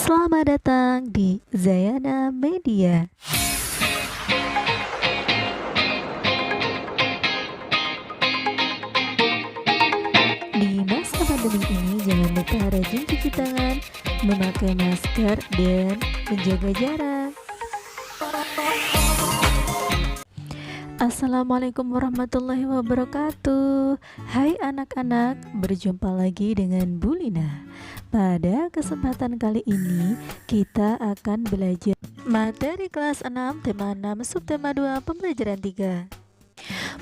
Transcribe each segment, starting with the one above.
Selamat datang di Zayana Media. Di masa pandemi ini, jangan lupa rajin cuci tangan, memakai masker, dan menjaga jarak. Assalamualaikum warahmatullahi wabarakatuh. Hai anak-anak, berjumpa lagi dengan Bu Lina. Pada kesempatan kali ini kita akan belajar materi kelas 6 tema 6 subtema 2 pembelajaran 3.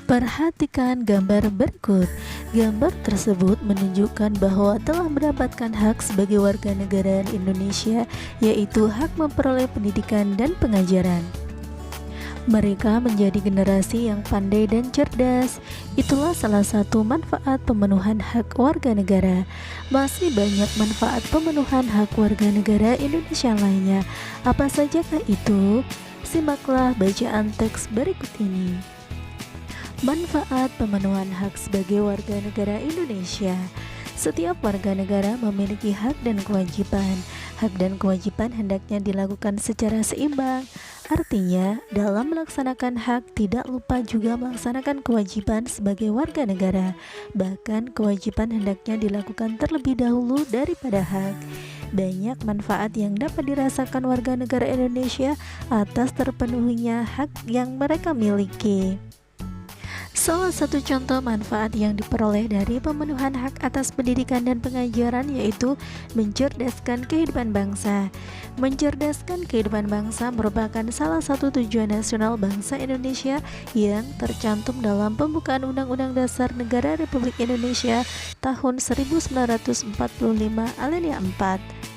Perhatikan gambar berikut. Gambar tersebut menunjukkan bahwa telah mendapatkan hak sebagai warga negara Indonesia, yaitu hak memperoleh pendidikan dan pengajaran. Mereka menjadi generasi yang pandai dan cerdas. Itulah salah satu manfaat pemenuhan hak warga negara. Masih banyak manfaat pemenuhan hak warga negara Indonesia lainnya. Apa sajakah itu? Simaklah bacaan teks berikut ini. Manfaat pemenuhan hak sebagai warga negara Indonesia. Setiap warga negara memiliki hak dan kewajiban. Hak dan kewajiban hendaknya dilakukan secara seimbang. Artinya, dalam melaksanakan hak tidak lupa juga melaksanakan kewajiban sebagai warga negara. Bahkan kewajiban hendaknya dilakukan terlebih dahulu daripada hak. Banyak manfaat yang dapat dirasakan warga negara Indonesia atas terpenuhinya hak yang mereka miliki. Salah satu contoh manfaat yang diperoleh dari pemenuhan hak atas pendidikan dan pengajaran yaitu mencerdaskan kehidupan bangsa. Mencerdaskan kehidupan bangsa merupakan salah satu tujuan nasional bangsa Indonesia yang tercantum dalam pembukaan Undang-Undang Dasar Negara Republik Indonesia tahun 1945 alinea 4.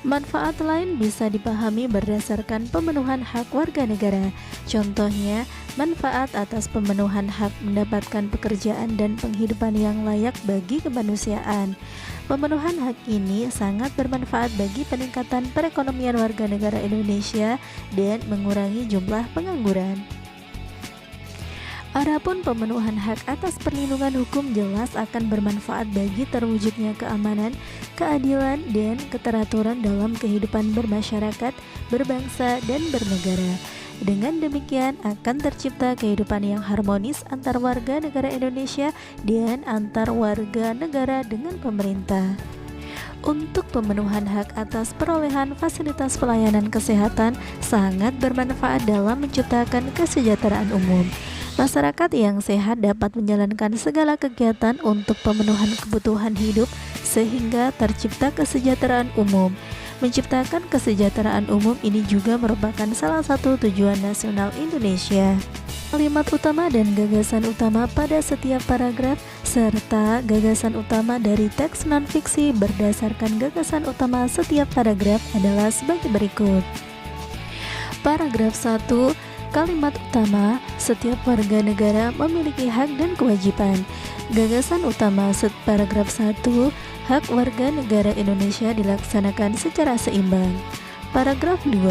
Manfaat lain bisa dipahami berdasarkan pemenuhan hak warga negara. Contohnya, manfaat atas pemenuhan hak mendapatkan pekerjaan dan penghidupan yang layak bagi kemanusiaan. Pemenuhan hak ini sangat bermanfaat bagi peningkatan perekonomian warga negara Indonesia dan mengurangi jumlah pengangguran. Adapun pemenuhan hak atas perlindungan hukum jelas akan bermanfaat bagi terwujudnya keamanan, keadilan, dan keteraturan dalam kehidupan bermasyarakat, berbangsa, dan bernegara. Dengan demikian akan tercipta kehidupan yang harmonis antar warga negara Indonesia dan antar warga negara dengan pemerintah. Untuk pemenuhan hak atas perolehan fasilitas pelayanan kesehatan sangat bermanfaat dalam menciptakan kesejahteraan umum. Masyarakat yang sehat dapat menjalankan segala kegiatan untuk pemenuhan kebutuhan hidup sehingga tercipta kesejahteraan umum. Menciptakan kesejahteraan umum ini juga merupakan salah satu tujuan nasional Indonesia. Kalimat utama dan gagasan utama pada setiap paragraf serta gagasan utama dari teks non-fiksi berdasarkan gagasan utama setiap paragraf adalah sebagai berikut. Paragraf 1. Kalimat utama, setiap warga negara memiliki hak dan kewajiban. Gagasan utama paragraf 1, hak warga negara Indonesia dilaksanakan secara seimbang. Paragraf 2,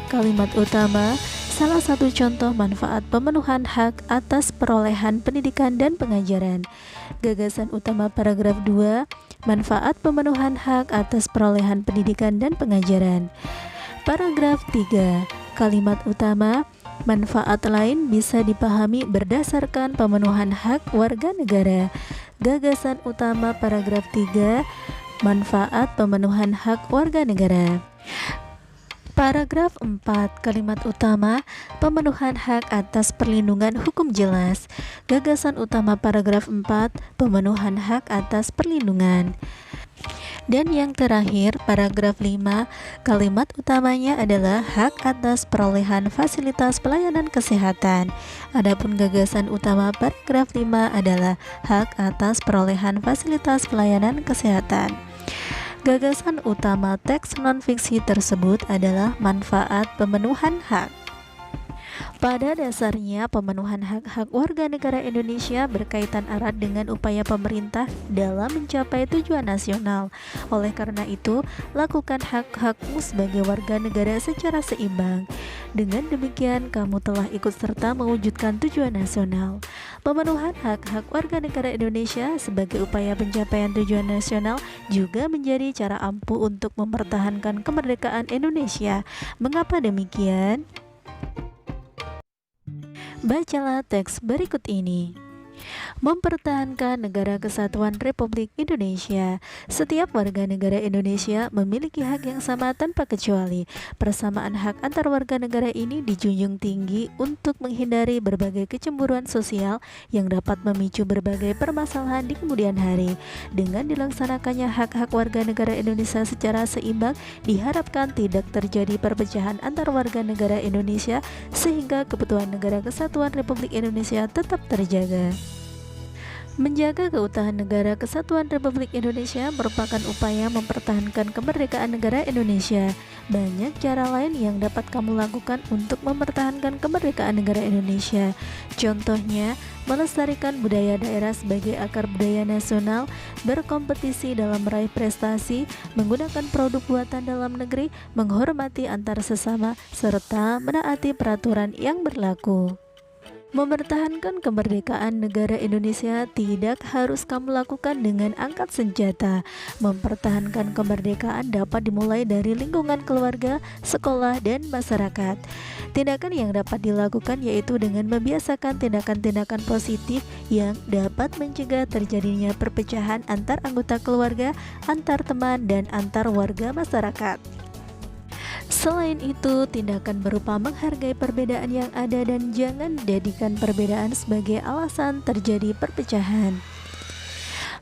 kalimat utama, salah satu contoh manfaat pemenuhan hak atas perolehan pendidikan dan pengajaran. Gagasan utama paragraf 2, manfaat pemenuhan hak atas perolehan pendidikan dan pengajaran. Paragraf 3, kalimat utama, manfaat lain bisa dipahami berdasarkan pemenuhan hak warga negara. Gagasan utama paragraf 3, manfaat pemenuhan hak warga negara. Paragraf 4, kalimat utama, pemenuhan hak atas perlindungan hukum jelas. Gagasan utama paragraf 4, pemenuhan hak atas perlindungan. Dan yang terakhir, paragraf 5, kalimat utamanya adalah hak atas perolehan fasilitas pelayanan kesehatan. Adapun gagasan utama paragraf 5 adalah hak atas perolehan fasilitas pelayanan kesehatan. Gagasan utama teks non-fiksi tersebut adalah manfaat pemenuhan hak. Pada dasarnya, pemenuhan hak-hak warga negara Indonesia berkaitan erat dengan upaya pemerintah dalam mencapai tujuan nasional. Oleh karena itu, lakukan hak-hakmu sebagai warga negara secara seimbang. Dengan demikian, kamu telah ikut serta mewujudkan tujuan nasional. Pemenuhan hak-hak warga negara Indonesia sebagai upaya pencapaian tujuan nasional juga menjadi cara ampuh untuk mempertahankan kemerdekaan Indonesia. Mengapa demikian? Bacalah teks berikut ini. Mempertahankan Negara Kesatuan Republik Indonesia. Setiap warga negara Indonesia memiliki hak yang sama tanpa kecuali. Persamaan hak antar warga negara ini dijunjung tinggi untuk menghindari berbagai kecemburuan sosial yang dapat memicu berbagai permasalahan di kemudian hari. Dengan dilaksanakannya hak-hak warga negara Indonesia secara seimbang, diharapkan tidak terjadi perpecahan antar warga negara Indonesia sehingga kebutuhan Negara Kesatuan Republik Indonesia tetap terjaga. Menjaga keutuhan Negara Kesatuan Republik Indonesia merupakan upaya mempertahankan kemerdekaan negara Indonesia. Banyak cara lain yang dapat kamu lakukan untuk mempertahankan kemerdekaan negara Indonesia. Contohnya, melestarikan budaya daerah sebagai akar budaya nasional, berkompetisi dalam meraih prestasi, menggunakan produk buatan dalam negeri, menghormati antar sesama, serta menaati peraturan yang berlaku. Mempertahankan kemerdekaan negara Indonesia tidak harus kamu lakukan dengan angkat senjata. Mempertahankan kemerdekaan dapat dimulai dari lingkungan keluarga, sekolah, dan masyarakat. Tindakan yang dapat dilakukan yaitu dengan membiasakan tindakan-tindakan positif yang dapat mencegah terjadinya perpecahan antar anggota keluarga, antar teman, dan antar warga masyarakat. Selain itu, tindakan berupa menghargai perbedaan yang ada dan jangan jadikan perbedaan sebagai alasan terjadi perpecahan.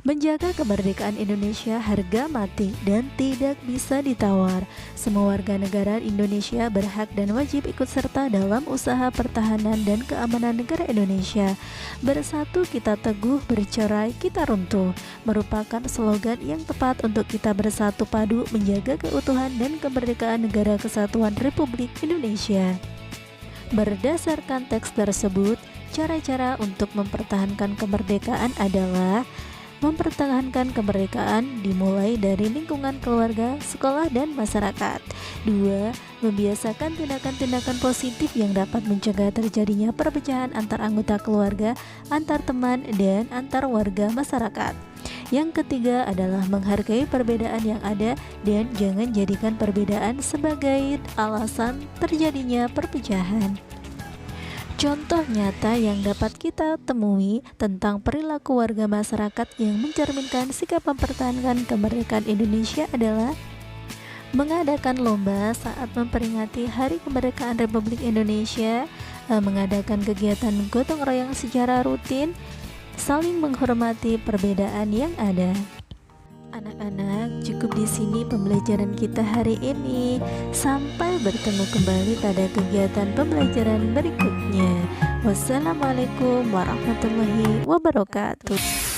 Menjaga kemerdekaan Indonesia harga mati dan tidak bisa ditawar. Semua warga negara Indonesia berhak dan wajib ikut serta dalam usaha pertahanan dan keamanan negara Indonesia. Bersatu kita teguh, bercerai kita runtuh, merupakan slogan yang tepat untuk kita bersatu padu menjaga keutuhan dan kemerdekaan Negara Kesatuan Republik Indonesia. Berdasarkan teks tersebut, cara-cara untuk mempertahankan kemerdekaan adalah: mempertahankan kemerdekaan dimulai dari lingkungan keluarga, sekolah, dan masyarakat. 2. Membiasakan tindakan-tindakan positif yang dapat mencegah terjadinya perpecahan antar anggota keluarga, antar teman, dan antar warga masyarakat. Yang ketiga adalah menghargai perbedaan yang ada dan jangan jadikan perbedaan sebagai alasan terjadinya perpecahan. Contoh nyata yang dapat kita temui tentang perilaku warga masyarakat yang mencerminkan sikap mempertahankan kemerdekaan Indonesia adalah mengadakan lomba saat memperingati Hari Kemerdekaan Republik Indonesia, mengadakan kegiatan gotong royong secara rutin, saling menghormati perbedaan yang ada. Anak-anak, cukup di sini pembelajaran kita hari ini. Sampai bertemu kembali pada kegiatan pembelajaran berikutnya. Wassalamualaikum warahmatullahi wabarakatuh.